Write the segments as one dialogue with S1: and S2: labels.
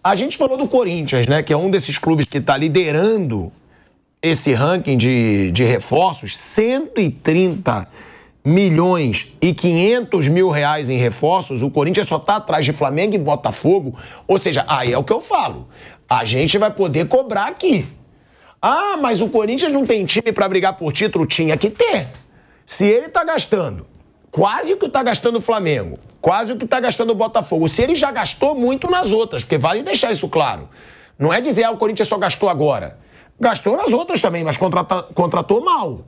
S1: A gente falou do Corinthians, né? Que é um desses clubes que está liderando esse ranking de reforços. 130 milhões e 500 mil reais em reforços. O Corinthians só está atrás de Flamengo e Botafogo. Ou seja, aí é o que eu falo. A gente vai poder cobrar aqui. Ah, mas o Corinthians não tem time para brigar por título? Tinha que ter. Se ele está gastando quase o que está gastando o Flamengo, quase o que está gastando o Botafogo, se ele já gastou muito nas outras, porque vale deixar isso claro. Não é dizer, o Corinthians só gastou agora. Gastou nas outras também, mas contratou mal.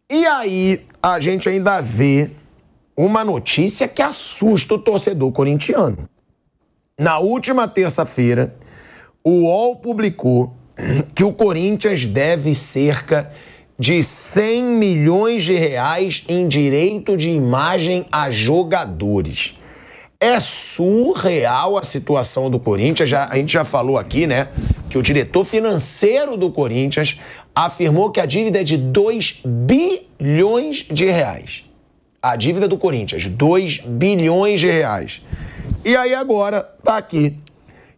S1: E aí, a gente ainda vê uma notícia que assusta o torcedor corintiano. Na última terça-feira, o UOL publicou que o Corinthians deve cerca de 100 milhões de reais em direito de imagem a jogadores. É surreal a situação do Corinthians. A gente já falou aqui, né, que o diretor financeiro do Corinthians afirmou que a dívida é de 2 bilhões de reais. A dívida do Corinthians, 2 bilhões de reais. E aí agora tá aqui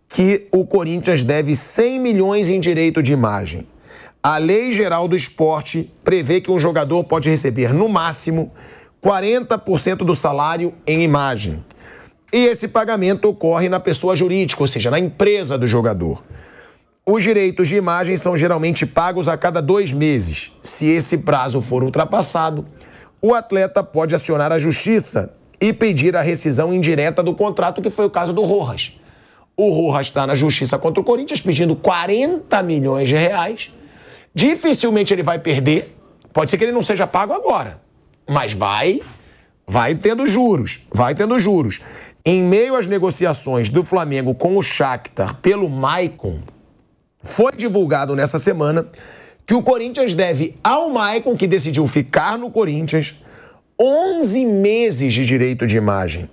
S1: que o Corinthians deve 100 milhões em direito de imagem. A Lei Geral do Esporte prevê que um jogador pode receber, no máximo, 40% do salário em imagem. E esse pagamento ocorre na pessoa jurídica, ou seja, na empresa do jogador. Os direitos de imagem são geralmente pagos a cada 2 meses. Se esse prazo for ultrapassado, o atleta pode acionar a justiça e pedir a rescisão indireta do contrato, que foi o caso do Rojas. O Rojas está na justiça contra o Corinthians pedindo 40 milhões de reais. Dificilmente ele vai perder. Pode ser que ele não seja pago agora, mas vai tendo juros, Em meio às negociações do Flamengo com o Shakhtar pelo Maicon, foi divulgado nessa semana que o Corinthians deve ao Maicon, que decidiu ficar no Corinthians, 11 meses de direito de imagem.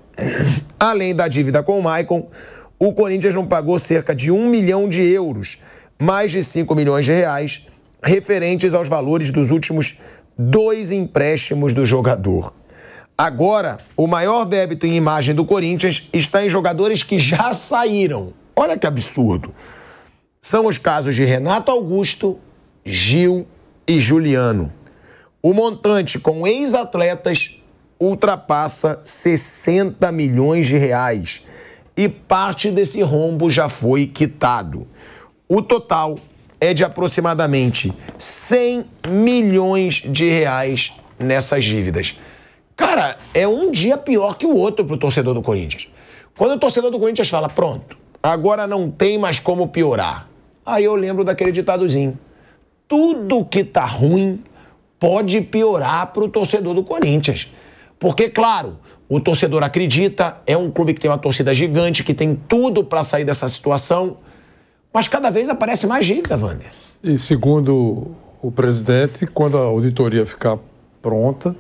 S1: Além da dívida com o Maicon, o Corinthians não pagou cerca de 1 milhão de euros, mais de 5 milhões de reais, referentes aos valores dos últimos 2 empréstimos do jogador. Agora, o maior débito em imagem do Corinthians está em jogadores que já saíram. Olha que absurdo. São os casos de Renato Augusto, Gil e Juliano. O montante com ex-atletas ultrapassa 60 milhões de reais e parte desse rombo já foi quitado. O total é de aproximadamente 100 milhões de reais nessas dívidas. Cara, é um dia pior que o outro pro torcedor do Corinthians. Quando o torcedor do Corinthians fala, pronto, agora não tem mais como piorar. Aí eu lembro daquele ditadozinho. Tudo que tá ruim pode piorar pro torcedor do Corinthians. Porque, claro, o torcedor acredita, é um clube que tem uma torcida gigante, que tem tudo para sair dessa situação, mas cada vez aparece mais dívida, Wander.
S2: E segundo o presidente, quando a auditoria ficar pronta,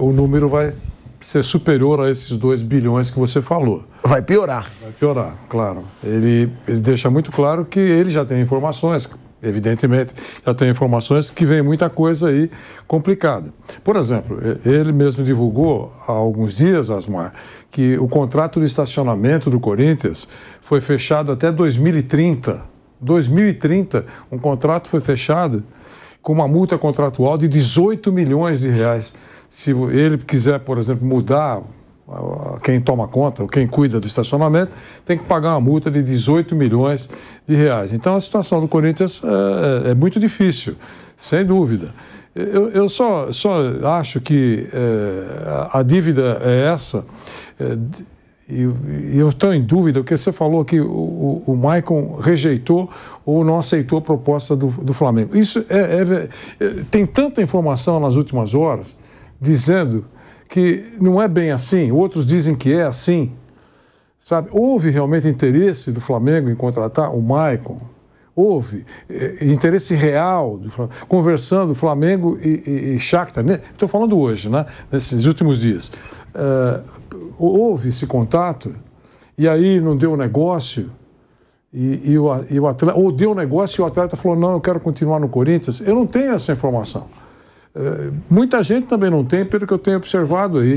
S2: o número vai ser superior a esses 2 bilhões que você falou.
S1: Vai piorar.
S2: Vai piorar, claro. Ele deixa muito claro que ele já tem informações, evidentemente, já tem informações que vem muita coisa aí complicada. Por exemplo, ele mesmo divulgou há alguns dias, Asmar, que o contrato de estacionamento do Corinthians foi fechado até 2030. 2030, um contrato foi fechado com uma multa contratual de 18 milhões de reais. Se ele quiser, por exemplo, mudar quem toma conta, ou quem cuida do estacionamento, tem que pagar uma multa de 18 milhões de reais. Então, a situação do Corinthians é muito difícil, sem dúvida. Eu só acho que a dívida é essa, e eu estou em dúvida, porque você falou que o Maicon rejeitou ou não aceitou a proposta do Flamengo. Isso tem tanta informação nas últimas horas, dizendo que não é bem assim, outros dizem que é assim, sabe? Houve realmente interesse do Flamengo em contratar o Maicon? Houve interesse real, conversando Flamengo e Shakhtar, né? Estou falando hoje, né? Nesses últimos dias. Houve esse contato e aí não deu negócio e o atleta, ou deu negócio e o atleta falou, não, eu quero continuar no Corinthians. Eu não tenho essa informação. Muita gente também não tem, pelo que eu tenho observado aí.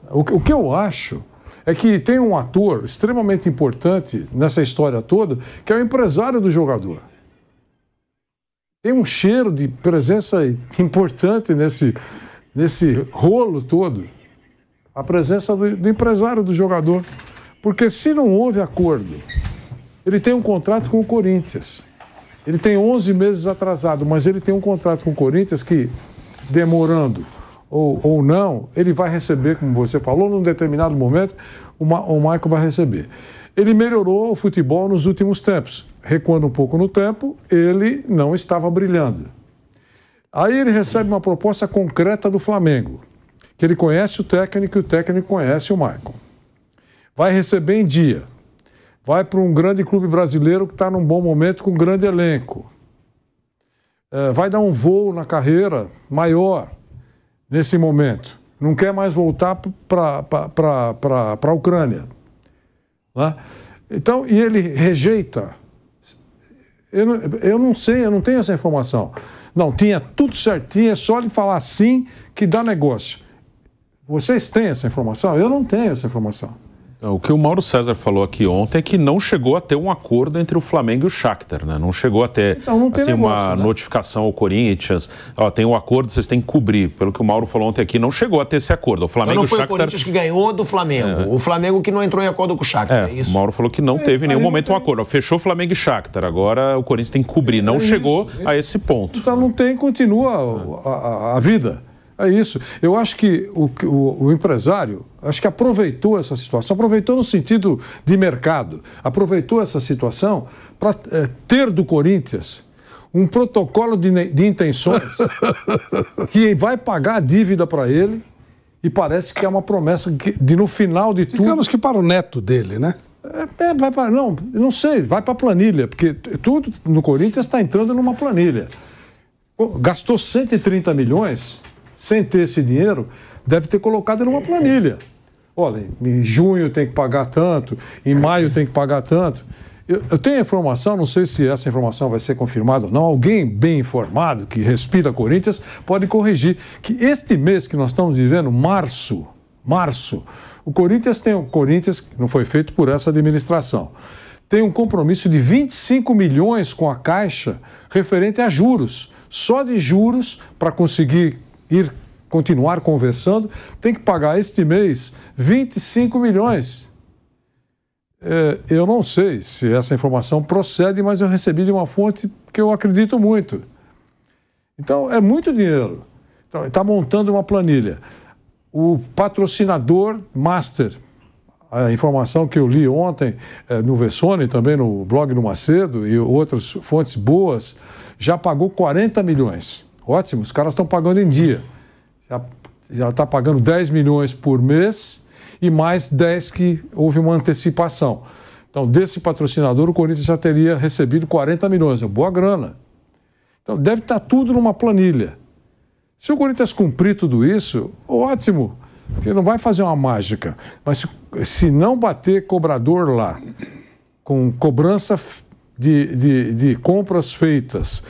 S2: O que eu acho é que tem um ator extremamente importante nessa história toda, que é o empresário do jogador. Tem um cheiro de presença importante nesse rolo todo. A presença do empresário do jogador. Porque se não houve acordo, ele tem um contrato com o Corinthians. Ele tem 11 meses atrasado, mas ele tem um contrato com o Corinthians que, demorando ou não, ele vai receber, como você falou, num determinado momento, o Maicon vai receber. Ele melhorou o futebol nos últimos tempos. Recuando um pouco no tempo, ele não estava brilhando. Aí ele recebe uma proposta concreta do Flamengo, que ele conhece o técnico e o técnico conhece o Maicon. Vai receber em dia. Vai para um grande clube brasileiro que está num bom momento com um grande elenco. Vai dar um voo na carreira maior nesse momento. Não quer mais voltar para a Ucrânia. Né? Então, e ele rejeita. Eu não sei, eu não tenho essa informação. Não, tinha tudo certinho, é só ele falar sim que dá negócio. Vocês têm essa informação? Eu não tenho essa informação.
S3: O que o Mauro César falou aqui ontem é que não chegou a ter um acordo entre o Flamengo e o Shakhtar, né? Não chegou a ter
S2: então, assim, negócio,
S3: uma notificação ao Corinthians. Ó, tem um acordo, vocês têm que cobrir. Pelo que o Mauro falou ontem aqui, não chegou a ter esse acordo. O Flamengo
S1: então não foi
S3: Shakhtar...
S1: o Corinthians que ganhou do Flamengo. O Flamengo que não entrou em acordo com o Shakhtar, é isso?
S3: O Mauro falou que não teve em nenhum momento um acordo. Fechou Flamengo e Shakhtar. Agora o Corinthians tem que cobrir. Não chegou a esse ponto.
S2: Então não tem, continua a vida. É isso. Eu acho que o empresário, acho que aproveitou essa situação, aproveitou no sentido de mercado, aproveitou essa situação para ter do Corinthians um protocolo de intenções que vai pagar a dívida para ele e parece que é uma promessa de no final de tudo...
S4: Digamos que para o neto dele, né?
S2: Vai para... Não sei, vai para a planilha, porque tudo no Corinthians está entrando numa planilha. Gastou 130 milhões... sem ter esse dinheiro, deve ter colocado numa planilha. Olha, em junho tem que pagar tanto, em maio tem que pagar tanto. Eu tenho a informação, não sei se essa informação vai ser confirmada ou não, alguém bem informado, que respira Corinthians, pode corrigir, que este mês que nós estamos vivendo, março, o Corinthians que não foi feito por essa administração, tem um compromisso de 25 milhões com a Caixa referente a juros. Só de juros, para conseguir continuar conversando, tem que pagar este mês 25 milhões. Eu não sei se essa informação procede, mas eu recebi de uma fonte que eu acredito muito. Então, é muito dinheiro. Então, está montando uma planilha. O patrocinador master, a informação que eu li ontem no Vessone, também no blog do Macedo e outras fontes boas, já pagou 40 milhões. Ótimo, os caras estão pagando em dia. Já está pagando 10 milhões por mês e mais 10 que houve uma antecipação. Então, desse patrocinador, o Corinthians já teria recebido 40 milhões. É boa grana. Então, deve estar tudo numa planilha. Se o Corinthians cumprir tudo isso, ótimo, porque não vai fazer uma mágica. Mas se não bater cobrador lá, com cobrança de compras feitas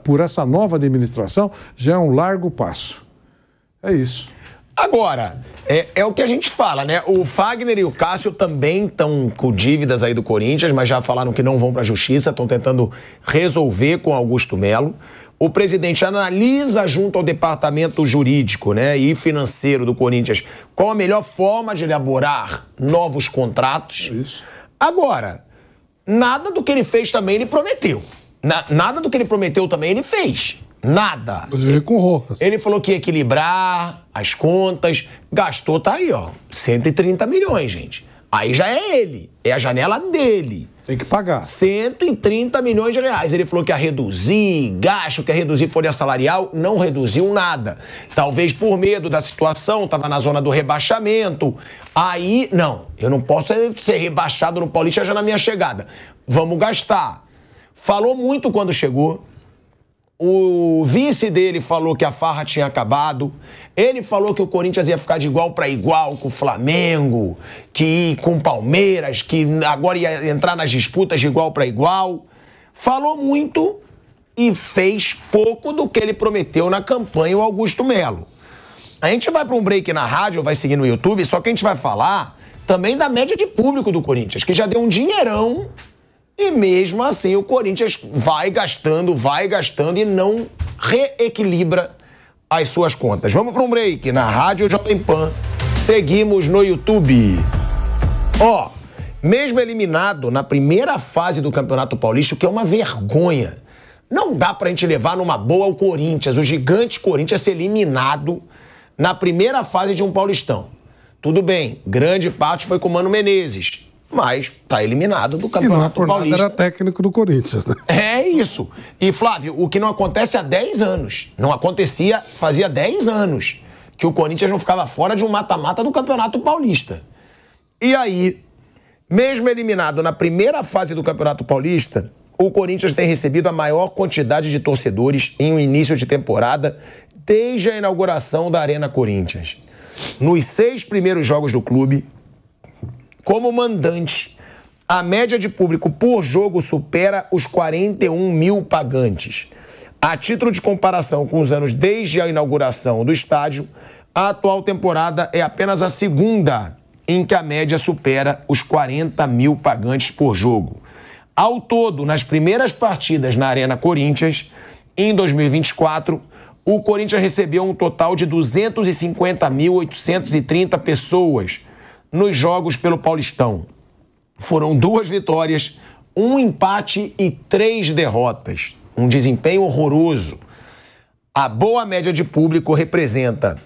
S2: por essa nova administração, já é um largo passo. É isso.
S1: Agora, é o que a gente fala, né? O Fagner e o Cássio também estão com dívidas aí do Corinthians, mas já falaram que não vão para a justiça, estão tentando resolver com Augusto Melo. O presidente analisa junto ao departamento jurídico, né, e financeiro do Corinthians qual a melhor forma de elaborar novos contratos.
S2: Isso.
S1: Agora, nada do que ele fez também ele prometeu. Nada do que ele prometeu também ele fez. Nada.
S4: Inclusive com Rojas.
S1: Ele falou que ia equilibrar as contas, gastou, tá aí, ó, 130 milhões, gente. Aí já é ele, é a janela dele.
S2: Tem que pagar.
S1: 130 milhões de reais. Ele falou que ia reduzir gasto, que ia reduzir folha salarial, não reduziu nada. Talvez por medo da situação, estava na zona do rebaixamento. Aí, não, eu não posso ser rebaixado no Paulista já na minha chegada. Vamos gastar. Falou muito quando chegou. O vice dele falou que a farra tinha acabado. Ele falou que o Corinthians ia ficar de igual para igual com o Flamengo, que com o Palmeiras, que agora ia entrar nas disputas de igual para igual. Falou muito e fez pouco do que ele prometeu na campanha, o Augusto Melo. A gente vai para um break na rádio, vai seguir no YouTube, só que a gente vai falar também da média de público do Corinthians, que já deu um dinheirão e mesmo assim o Corinthians vai gastando e não reequilibra as suas contas. Vamos para um break na Rádio Jovem Pan. Seguimos no YouTube. Mesmo eliminado na primeira fase do Campeonato Paulista, o que é uma vergonha. Não dá pra gente levar numa boa o Corinthians, o gigante Corinthians ser eliminado na primeira fase de um Paulistão. Tudo bem, grande parte foi com o Mano Menezes, mas tá eliminado do Campeonato Paulista.
S4: Era técnico do Corinthians, né?
S1: É isso. E, Flávio, o que não acontece há 10 anos. Não acontecia, fazia 10 anos que o Corinthians não ficava fora de um mata-mata do Campeonato Paulista. E aí, mesmo eliminado na primeira fase do Campeonato Paulista, o Corinthians tem recebido a maior quantidade de torcedores em um início de temporada desde a inauguração da Arena Corinthians. Nos 6 primeiros jogos do clube, como mandante, a média de público por jogo supera os 41 mil pagantes. A título de comparação com os anos desde a inauguração do estádio, a atual temporada é apenas a segunda em que a média supera os 40 mil pagantes por jogo. Ao todo, nas primeiras partidas na Arena Corinthians, em 2024, o Corinthians recebeu um total de 250.830 pessoas nos jogos pelo Paulistão. Foram 2 vitórias, 1 empate e 3 derrotas. Um desempenho horroroso. A boa média de público representa,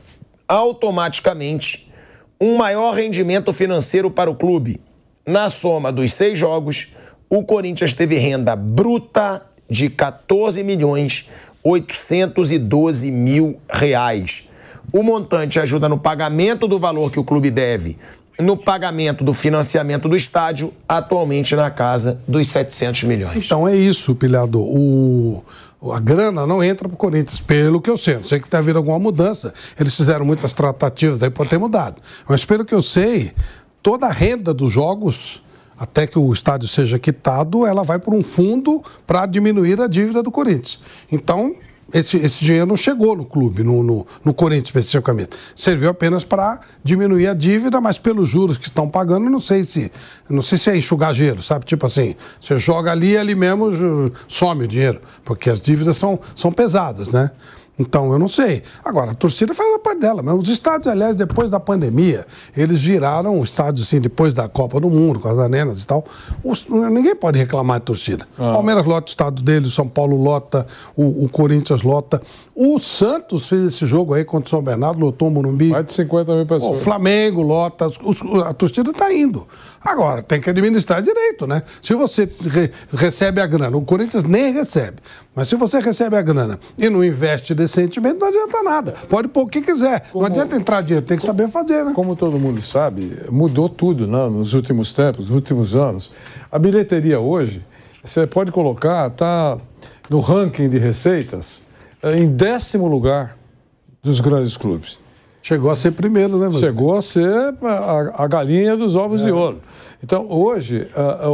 S1: automaticamente, um maior rendimento financeiro para o clube. Na soma dos 6 jogos, o Corinthians teve renda bruta de R$ 14.812.000. O montante ajuda no pagamento do valor que o clube deve, no pagamento do financiamento do estádio, atualmente na casa dos 700 milhões.
S4: Então é isso, Pilhado. A grana não entra para o Corinthians, pelo que eu sei. Não sei que está havendo alguma mudança. Eles fizeram muitas tratativas, daí pode ter mudado. Mas pelo que eu sei, toda a renda dos jogos, até que o estádio seja quitado, ela vai para um fundo para diminuir a dívida do Corinthians. Então, esse dinheiro não chegou no clube, no Corinthians especificamente. Serviu apenas para diminuir a dívida, mas pelos juros que estão pagando, não sei se é enxugar gelo, sabe? Tipo assim, você joga ali mesmo some o dinheiro, porque as dívidas são pesadas, né? Então, eu não sei. Agora, a torcida faz a parte dela. Mas os estádios, aliás, depois da pandemia, eles viraram estádios, assim, depois da Copa do Mundo, com as arenas e tal. Ninguém pode reclamar de torcida. O Palmeiras lota o estado dele, o São Paulo lota, o Corinthians lota. O Santos fez esse jogo aí contra o São Bernardo, lotou o Morumbi.
S2: Mais de 50 mil pessoas.
S4: O Flamengo lota, a torcida está indo. Agora, tem que administrar direito, né? Se você recebe a grana, o Corinthians nem recebe, mas se você recebe a grana e não investe decentemente, não adianta nada. Pode pôr o que quiser. Não adianta entrar dinheiro, tem que saber fazer, né?
S2: Como todo mundo sabe, mudou tudo, né, nos últimos tempos, nos últimos anos. A bilheteria hoje, você pode colocar, está no ranking de receitas, em 10º lugar dos grandes clubes.
S4: Chegou a ser primeiro, né, mano?
S2: Chegou a ser a galinha dos ovos de ouro. Então, hoje,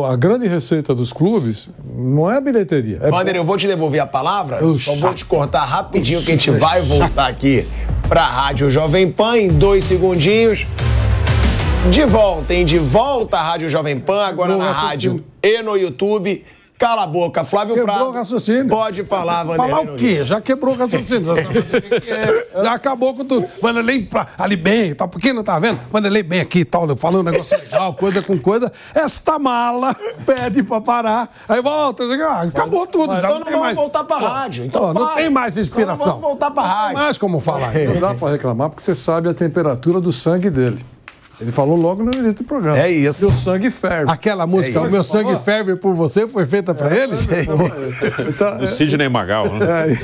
S2: a grande receita dos clubes não é a bilheteria.
S1: Wander, eu vou te devolver a palavra, só vou te cortar rapidinho que a gente vai voltar aqui para a Rádio Jovem Pan em 2 segundinhos. De volta, hein? De volta à Rádio Jovem Pan, agora na rádio e no YouTube. Cala a boca, Flávio Prado.
S4: Quebrou o raciocínio.
S1: Pode falar, Vanderlei.
S4: Falar o quê? Já quebrou o raciocínio. Já acabou com tudo. Vanderlei ali bem, tá, por que não tá vendo? Vanderlei bem aqui e tal, falando um negócio legal, coisa com coisa. Esta mala pede pra parar. Aí volta, acabou tudo. Já
S1: Então
S4: não tem mais.
S1: Vamos voltar pra rádio. Então
S4: não tem mais inspiração.
S1: Então vamos voltar pra rádio.
S4: Não tem mais como falar.
S2: Não dá para reclamar porque você sabe a temperatura do sangue dele. Ele falou logo no início do programa.
S1: É isso.
S2: Meu sangue ferve.
S4: Aquela música, O Meu Sangue Ferve por Você, foi feita pra ele?
S2: Então,
S3: Do Sidney Magal, né?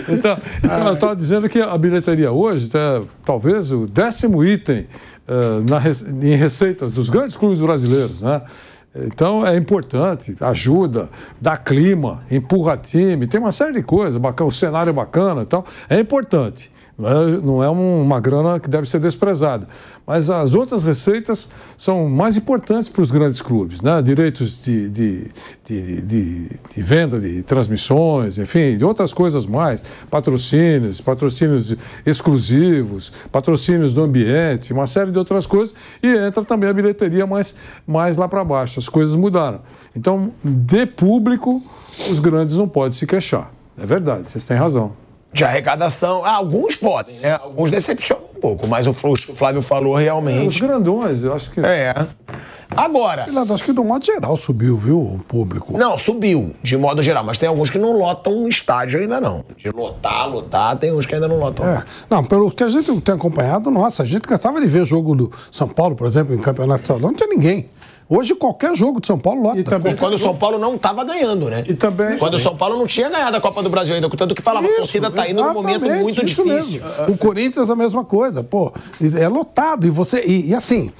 S2: Então, eu estava dizendo que a bilheteria hoje, talvez o 10º item em receitas dos grandes clubes brasileiros, né? Então é importante, ajuda, dá clima, empurra time, tem uma série de coisas, bacana, o cenário é bacana e tal, é importante. Não é uma grana que deve ser desprezada. Mas as outras receitas são mais importantes para os grandes clubes, né? Direitos de venda de transmissões, enfim, de outras coisas mais, patrocínios exclusivos, patrocínios do ambiente, uma série de outras coisas, e entra também a bilheteria mais lá para baixo. As coisas mudaram. Então, de público, os grandes não podem se queixar. É verdade, vocês têm razão.
S1: De arrecadação, alguns podem, né? Alguns decepcionam um pouco, mas o que o Flávio falou realmente...
S2: Os grandões, eu acho que...
S1: Agora...
S4: Acho que do modo geral subiu, viu, o público.
S1: Não, subiu, de modo geral, mas tem alguns que não lotam um estádio ainda não. De lotar, tem uns que ainda não lotam.
S4: Não, pelo que a gente tem acompanhado, nossa, a gente cansava de ver jogo do São Paulo, por exemplo, em campeonato de salão, não tinha ninguém. Hoje, qualquer jogo de São Paulo lota.
S1: E quando o São Paulo não estava ganhando, né?
S2: E também...
S1: Quando o São Paulo não tinha ganhado a Copa do Brasil ainda, tanto que falava, a torcida está indo num momento muito difícil.
S4: Mesmo. O Corinthians é a mesma coisa, pô, é lotado. E assim,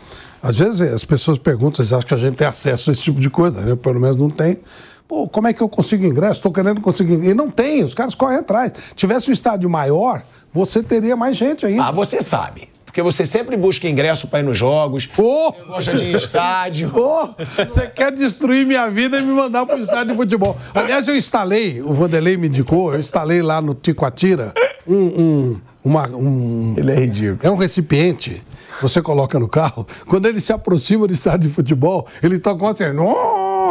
S4: às vezes as pessoas perguntam, eles acham que a gente tem acesso a esse tipo de coisa, né? Pelo menos não tem. Pô, como é que eu consigo ingresso? Estou querendo conseguir ingresso. E não tem, os caras correm atrás. Tivesse um estádio maior, você teria mais gente ainda.
S1: Você sabe. Porque você sempre busca ingresso para ir nos jogos. Você gosta de estádio.
S4: Você quer destruir minha vida e me mandar para o estádio de futebol. Aliás, eu instalei, o Vanderlei me indicou, eu instalei lá no Ticoatira
S1: Ele é ridículo.
S4: É um recipiente que você coloca no carro. Quando ele se aproxima do estádio de futebol, ele toca assim,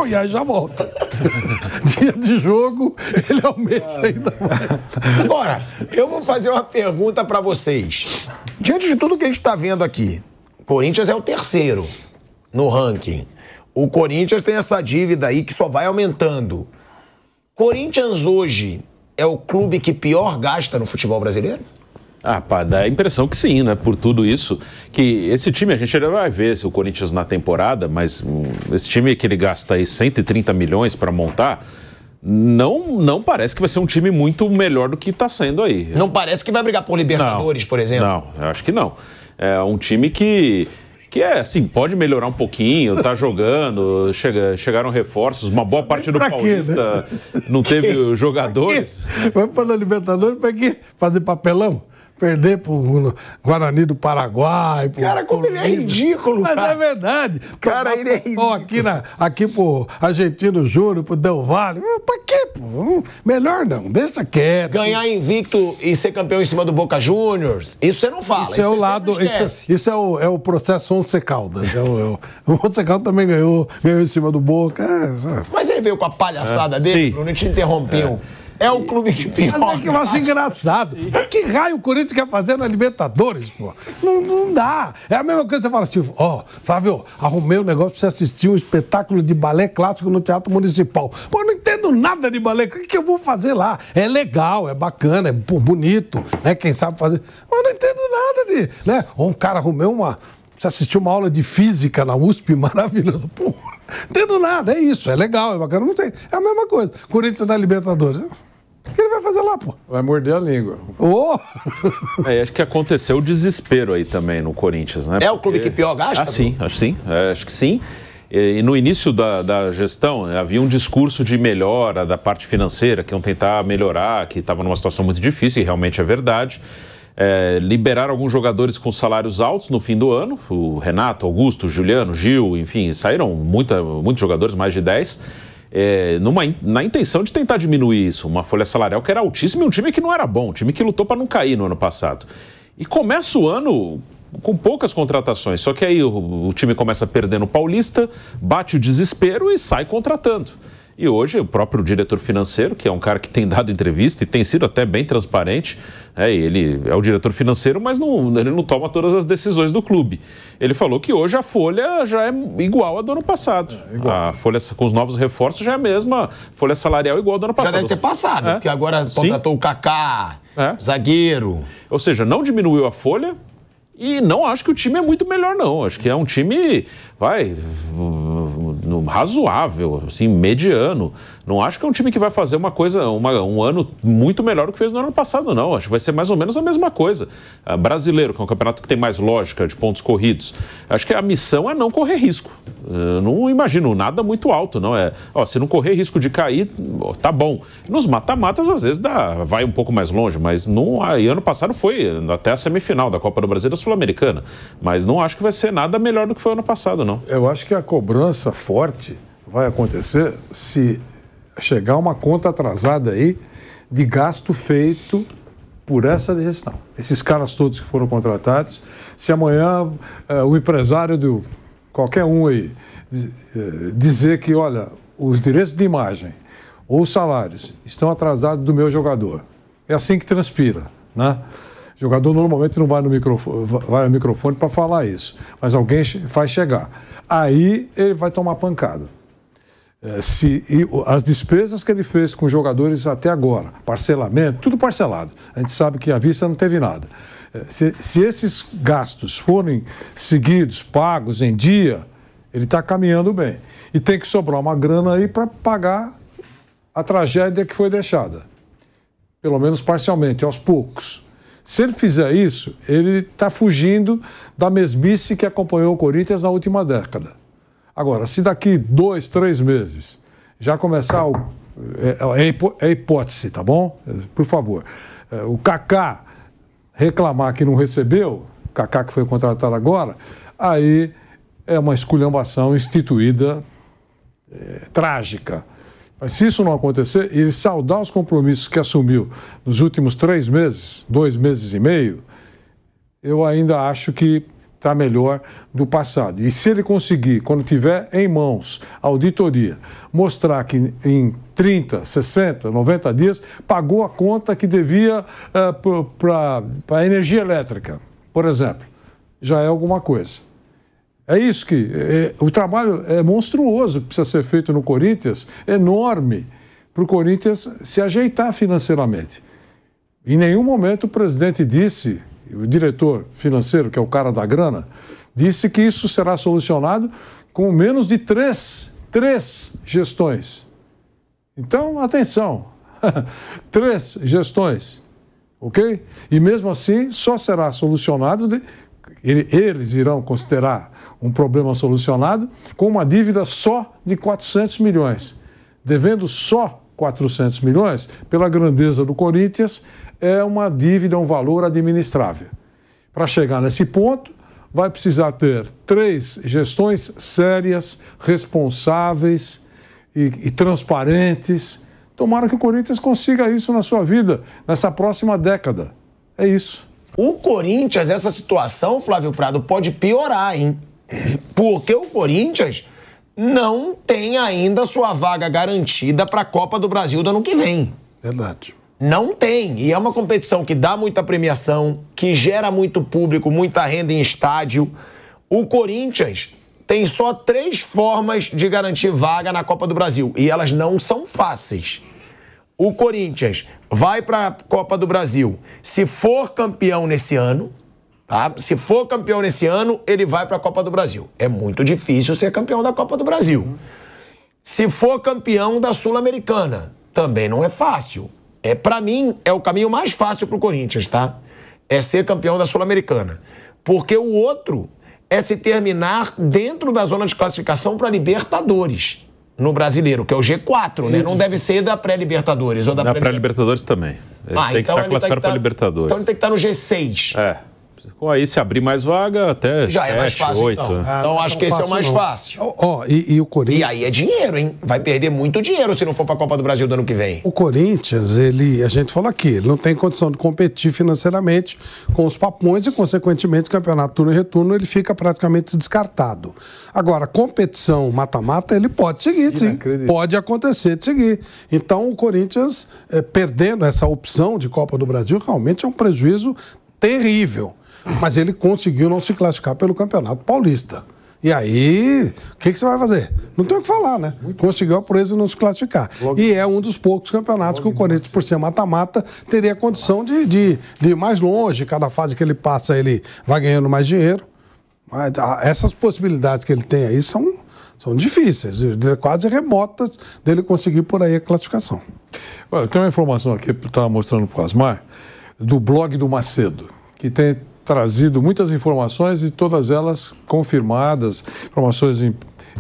S4: e aí já volta. Dia de jogo, ele aumenta ainda mais.
S1: Agora, eu vou fazer uma pergunta para vocês. Diante de tudo que a gente está vendo aqui, o Corinthians é o terceiro no ranking. O Corinthians tem essa dívida aí que só vai aumentando. Corinthians hoje é o clube que pior gasta no futebol brasileiro?
S3: Dá a impressão que sim, né? Por tudo isso, que esse time, a gente ainda vai ver se o Corinthians na temporada, mas esse time que ele gasta aí 130 milhões para montar, não parece que vai ser um time muito melhor do que está sendo aí.
S1: Não parece que vai brigar por Libertadores, por exemplo?
S3: Não, eu acho que não. É um time que é assim, pode melhorar um pouquinho, tá jogando, chegaram reforços, uma boa parte do Paulista não teve jogadores.
S4: Vai para a Libertadores para quê? Fazer papelão? Perder pro Guarani do Paraguai.
S1: Cara, como ele é ridículo,
S4: Mas
S1: cara.
S4: É verdade.
S1: Cara, ele é ridículo.
S4: Aqui pro Argentino Júnior, pro Del Valle. Pra quê, pô? Melhor não, deixa quieto.
S1: Ganhar invicto e ser campeão em cima do Boca Juniors, isso você não fala.
S4: Isso é o lado, isso é o processo Once Caldas. O Once Caldas também ganhou em cima do Boca.
S1: Mas ele veio com a palhaçada dele, Bruno, te interrompeu. É o clube que pior.
S4: Mas é que eu acho engraçado. Que raio o Corinthians quer fazer na Libertadores, pô? Não dá. É a mesma coisa que você fala assim, Flávio, arrumei um negócio pra você assistir um espetáculo de balé clássico no Teatro Municipal. Pô, eu não entendo nada de balé. O que eu vou fazer lá? É legal, é bacana, é bonito, né? Quem sabe fazer. Mas eu não entendo nada de... né? Ou um cara arrumei você assistiu uma aula de física na USP, maravilhoso. Pô, não entendo nada, é isso, é legal, é bacana, não sei. É a mesma coisa. Corinthians na Libertadores. O que ele vai fazer lá, pô?
S2: Vai morder a língua.
S3: Acho que aconteceu o desespero aí também no Corinthians, né?
S1: É o clube que pior gasta?
S3: Sim, acho que sim. E no início da gestão, havia um discurso de melhora da parte financeira, que iam tentar melhorar, que estava numa situação muito difícil, e realmente é verdade. Liberaram alguns jogadores com salários altos no fim do ano, o Renato, Augusto, Juliano, Gil, enfim, saíram muitos jogadores, mais de 10, na intenção de tentar diminuir isso, uma folha salarial que era altíssima e um time que não era bom, um time que lutou para não cair no ano passado. E começa o ano com poucas contratações, só que aí o time começa perdendo o Paulista, bate o desespero e sai contratando. E hoje o próprio diretor financeiro, que é um cara que tem dado entrevista e tem sido até bem transparente, ele é o diretor financeiro, mas ele não toma todas as decisões do clube. Ele falou que hoje a folha já é igual à do ano passado. A folha com os novos reforços já é a mesma folha salarial igual ao do ano passado.
S1: Já deve ter passado, porque agora contratou o Kaká, zagueiro.
S3: Ou seja, não diminuiu a folha. E não acho que o time é muito melhor, não. Acho que é um time, razoável, assim, mediano. Não acho que é um time que vai fazer um ano muito melhor do que fez no ano passado, não. Acho que vai ser mais ou menos a mesma coisa. Brasileiro, que é um campeonato que tem mais lógica de pontos corridos, acho que a missão é não correr risco. Eu não imagino nada muito alto, não. Se não correr risco de cair, tá bom. Nos mata-matas, às vezes, vai um pouco mais longe, mas ano passado foi até a semifinal da Copa do Brasil e da Sul-Americana. Mas não acho que vai ser nada melhor do que foi ano passado, não.
S2: Eu acho que a cobrança forte vai acontecer se chegar uma conta atrasada aí de gasto feito por essa gestão. Esses caras todos que foram contratados, se amanhã o empresário do qualquer um aí dizer que, olha, os direitos de imagem ou os salários estão atrasados do meu jogador. É assim que transpira, né? O jogador normalmente não vai ao microfone para falar isso, mas alguém faz chegar. Aí ele vai tomar pancada. As despesas que ele fez com jogadores até agora, parcelamento, tudo parcelado. A gente sabe que à vista não teve nada. Se esses gastos forem seguidos, pagos em dia, ele está caminhando bem. E tem que sobrar uma grana aí para pagar a tragédia que foi deixada. Pelo menos parcialmente, aos poucos. Se ele fizer isso, ele está fugindo da mesmice que acompanhou o Corinthians na última década. Agora, se daqui 2, 3 meses já começar é hipótese, tá bom? Por favor. O Kaká reclamar que não recebeu, o Kaká que foi contratado agora, aí é uma esculhambação instituída trágica. Mas se isso não acontecer, ele saldar os compromissos que assumiu nos últimos 3 meses, 2 meses e meio, eu ainda acho que está melhor do passado. E se ele conseguir, quando tiver em mãos a auditoria, mostrar que em 30, 60, 90 dias pagou a conta que devia para a energia elétrica, por exemplo, já é alguma coisa. É isso que... o trabalho é monstruoso que precisa ser feito no Corinthians, enorme, para o Corinthians se ajeitar financeiramente. Em nenhum momento o presidente disse, o diretor financeiro, que é o cara da grana, disse que isso será solucionado com menos de três gestões. Então, atenção, 3 gestões, ok? E mesmo assim, só será solucionado... Eles irão considerar um problema solucionado com uma dívida só de 400 milhões. Devendo só 400 milhões, pela grandeza do Corinthians, é uma dívida, um valor administrável. Para chegar nesse ponto, vai precisar ter 3 gestões sérias, responsáveis e transparentes. Tomara que o Corinthians consiga isso na sua vida, nessa próxima década. É isso.
S1: O Corinthians, essa situação, Flávio Prado, pode piorar, hein? Porque o Corinthians não tem ainda sua vaga garantida para a Copa do Brasil do ano que vem.
S4: Verdade.
S1: Não tem. E é uma competição que dá muita premiação, que gera muito público, muita renda em estádio. O Corinthians tem só 3 formas de garantir vaga na Copa do Brasil. E elas não são fáceis. O Corinthians vai para a Copa do Brasil se for campeão nesse ano, tá? Se for campeão nesse ano, ele vai para a Copa do Brasil. É muito difícil ser campeão da Copa do Brasil. Se for campeão da Sul-Americana, também não é fácil. Para mim, é o caminho mais fácil para o Corinthians, tá? É ser campeão da Sul-Americana. Porque o outro é se terminar dentro da zona de classificação para Libertadores. No brasileiro, que é o G4, né? Não deve ser da pré-Libertadores ou da
S3: pré-Libertadores também. Ele tem que estar classificado para Libertadores.
S1: Então ele tem que estar no G6.
S3: Aí se abrir mais vaga, até já 7, é mais fácil, 8.
S1: Então acho que esse é o mais fácil.
S4: E o Corinthians...
S1: E aí é dinheiro, hein? Vai perder muito dinheiro se não for para a Copa do Brasil do ano que vem.
S4: O Corinthians, a gente falou aqui, ele não tem condição de competir financeiramente com os papões e, consequentemente, o campeonato turno e retorno, ele fica praticamente descartado. Agora, competição mata-mata, ele pode seguir, sim. Pode acontecer de seguir. Então, o Corinthians, perdendo essa opção de Copa do Brasil, realmente é um prejuízo terrível. Mas ele conseguiu não se classificar pelo Campeonato Paulista. E aí, o que você vai fazer? Não tem o que falar, né? Conseguiu a proeza não se classificar. E é um dos poucos campeonatos que o Corinthians, por ser mata-mata, teria condição de ir mais longe. Cada fase que ele passa, ele vai ganhando mais dinheiro. Mas essas possibilidades que ele tem aí são São difíceis, quase remotas dele conseguir por aí a classificação.
S2: Olha, tem uma informação aqui que eu estava mostrando para o Asmar, do blog do Macedo, que tem trazido muitas informações e todas elas confirmadas, informações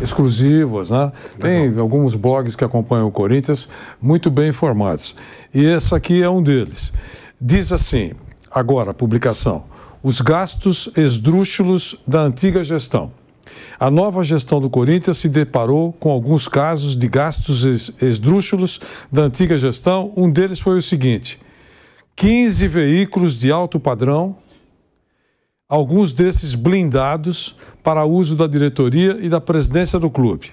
S2: exclusivas, né? Tem alguns blogs que acompanham o Corinthians muito bem informados. E esse aqui é um deles. Diz assim, agora a publicação, os gastos esdrúxulos da antiga gestão. A nova gestão do Corinthians se deparou com alguns casos de gastos esdrúxulos da antiga gestão. Um deles foi o seguinte: 15 veículos de alto padrão, alguns desses blindados para uso da diretoria e da presidência do clube.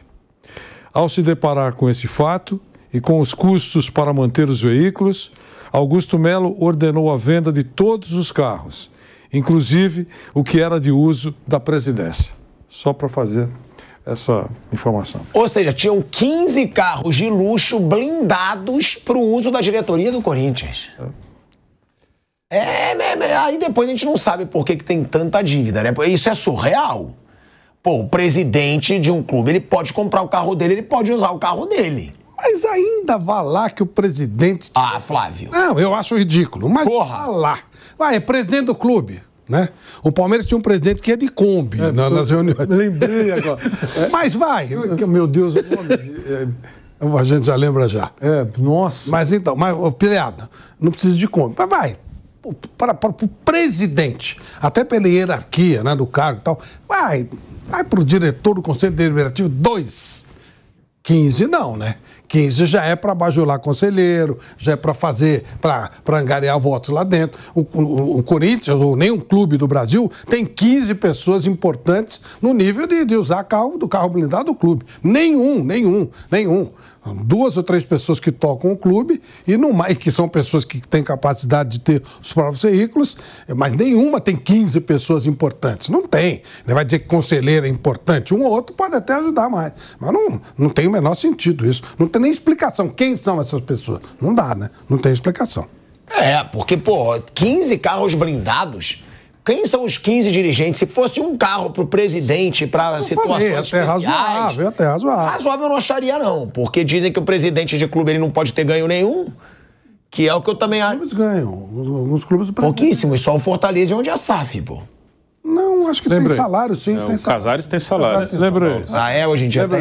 S2: Ao se deparar com esse fato e com os custos para manter os veículos, Augusto Melo ordenou a venda de todos os carros, inclusive o que era de uso da presidência. Só para fazer essa informação.
S1: Ou seja, tinham 15 carros de luxo blindados para o uso da diretoria do Corinthians. Aí depois a gente não sabe por que tem tanta dívida, né? Isso é surreal. Pô, o presidente de um clube, ele pode comprar o carro dele, ele pode usar o carro dele.
S4: Mas ainda vá lá que o presidente...
S1: Ah, Flávio.
S4: Não, eu acho ridículo, mas vá lá. Vai, é presidente do clube. Né? O Palmeiras tinha um presidente que é de Kombi nas reuniões.
S2: Lembrei agora.
S4: Mas vai.
S2: Meu Deus, o nome.
S4: A gente já lembra já.
S2: Nossa.
S4: Mas então, piada, não precisa de Kombi. Mas vai. Para o presidente, até pela hierarquia, né, do cargo e tal, vai para o diretor do Conselho Deliberativo 15 não, né? 15 já é para bajular conselheiro, já é para fazer, para angariar votos lá dentro. O Corinthians, ou nenhum clube do Brasil, tem 15 pessoas importantes no nível de usar do carro blindado do clube. Nenhum. 2 ou 3 pessoas que tocam o clube e que são pessoas que têm capacidade de ter os próprios veículos, mas nenhuma tem 15 pessoas importantes. Não tem. Ele vai dizer que conselheiro é importante. Um ou outro pode até ajudar mais. Mas não tem o menor sentido isso. Não tem nem explicação. Quem são essas pessoas? Não dá, né? Não tem explicação.
S1: Porque, 15 carros blindados... Quem são os 15 dirigentes? Se fosse um carro para o presidente, para situações especiais...
S4: Até razoável.
S1: Razoável eu não acharia, não. Porque dizem que o presidente de clube ele não pode ter ganho nenhum, que é o que eu também acho.
S4: Os clubes ganham. Alguns clubes...
S1: Pouquíssimos, só o Fortaleza e onde é a SAF, pô.
S4: Não, acho que tem salário, sim.
S3: O Casares tem salário.
S2: Lembrei.
S1: Hoje em dia tem.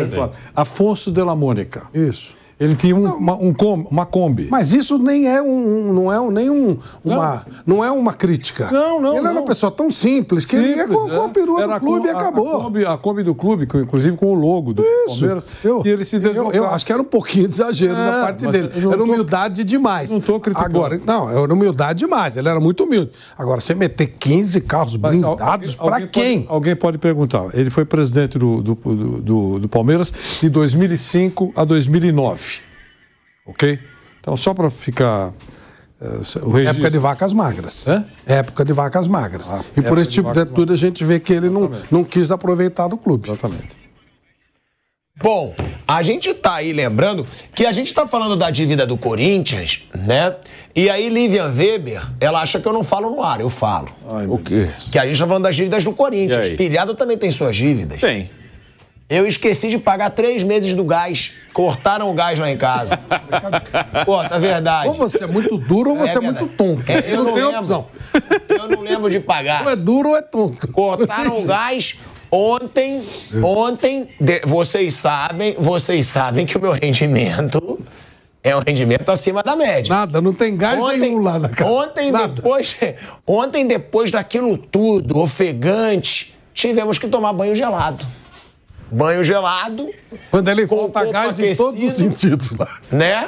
S2: Afonso de la Mônica.
S4: Isso.
S2: Ele tinha uma Kombi.
S4: Mas isso nem é não é uma crítica.
S2: Não.
S4: Ele era uma pessoa tão simples que ele ia com a perua do clube e acabou.
S2: A Kombi do clube, inclusive com o logo do Palmeiras. E ele se deslocava.
S4: Eu acho que era um pouquinho de exagero da parte dele. Era humildade demais.
S2: Não estou criticando.
S4: Agora, era humildade demais. Ele era muito humilde. Agora, você meter 15 carros blindados para quem?
S2: Alguém pode perguntar. Ele foi presidente do Palmeiras de 2005 a 2009. Ok? Então, só para ficar... o registro...
S4: Época de vacas magras. Época de vacas magras. E por esse tipo de atitude a gente vê que ele não quis aproveitar do clube.
S2: Exatamente.
S1: Bom, a gente tá aí lembrando que a gente tá falando da dívida do Corinthians, né? E aí Lívia Weber, ela acha que eu não falo no ar, eu falo.
S3: O quê?
S1: Que a gente tá falando das dívidas do Corinthians. Pilhado também tem suas dívidas.
S3: Tem.
S1: Eu esqueci de pagar 3 meses do gás. Cortaram o gás lá em casa. Pô, tá verdade.
S4: Ou você é muito duro ou você é muito tonto.
S1: Eu não tenho
S4: lembro.
S1: Opção. Eu não lembro de pagar.
S4: Ou é duro ou é tonto.
S1: Cortaram o gás ontem. Vocês sabem que o meu rendimento é um rendimento acima da média.
S4: Nada, não tem gás nenhum lá na casa.
S1: Ontem, depois daquilo tudo, ofegante, tivemos que tomar banho gelado. Banho gelado.
S4: Quando ele falta gás em todos os sentidos lá.
S1: Né?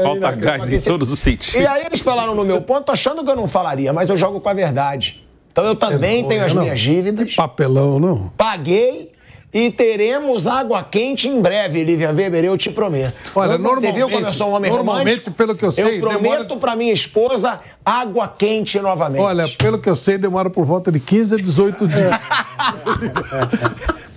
S3: Falta gás em todos os sentidos.
S1: E aí eles falaram no meu ponto, achando que eu não falaria, mas eu jogo com a verdade. Então eu também tenho as minhas dívidas.
S4: Papelão, não.
S1: Paguei e teremos água quente em breve, Lívia Weber, eu te prometo.
S4: Olha,
S1: você viu como eu sou um homem romântico?
S4: Pelo que eu sei,
S1: eu prometo pra minha esposa água quente novamente.
S4: Olha, pelo que eu sei, demora por volta de 15 a 18 dias.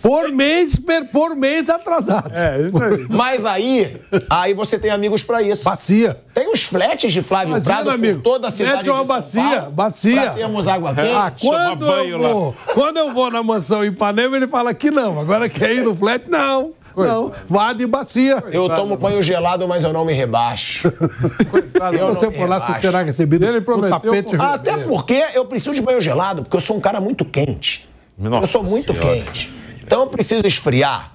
S4: Por mês atrasado.
S2: É, isso aí.
S1: Mas aí você tem amigos pra isso.
S4: Bacia.
S1: Tem os fletes de Flávio
S4: Imagina,
S1: Prado
S4: amigo,
S1: por toda a cidade
S4: mete uma
S1: de São
S4: bacia,
S1: Paulo,
S4: bacia.
S1: pra termos água quente.
S3: Tomar banho
S4: Quando eu vou na mansão em Ipanema, ele fala que não. Agora quer ir no flat? Não. Não, vá de bacia.
S1: Eu tomo banho gelado, mas eu não me rebaixo.
S4: Se você for lá, você será recebido
S2: Ele prometeu,
S4: tapete vermelho.
S1: Até porque eu preciso de banho gelado, porque eu sou um cara muito quente.
S3: Nossa
S1: eu sou muito
S3: Senhora.
S1: quente. Então eu preciso esfriar.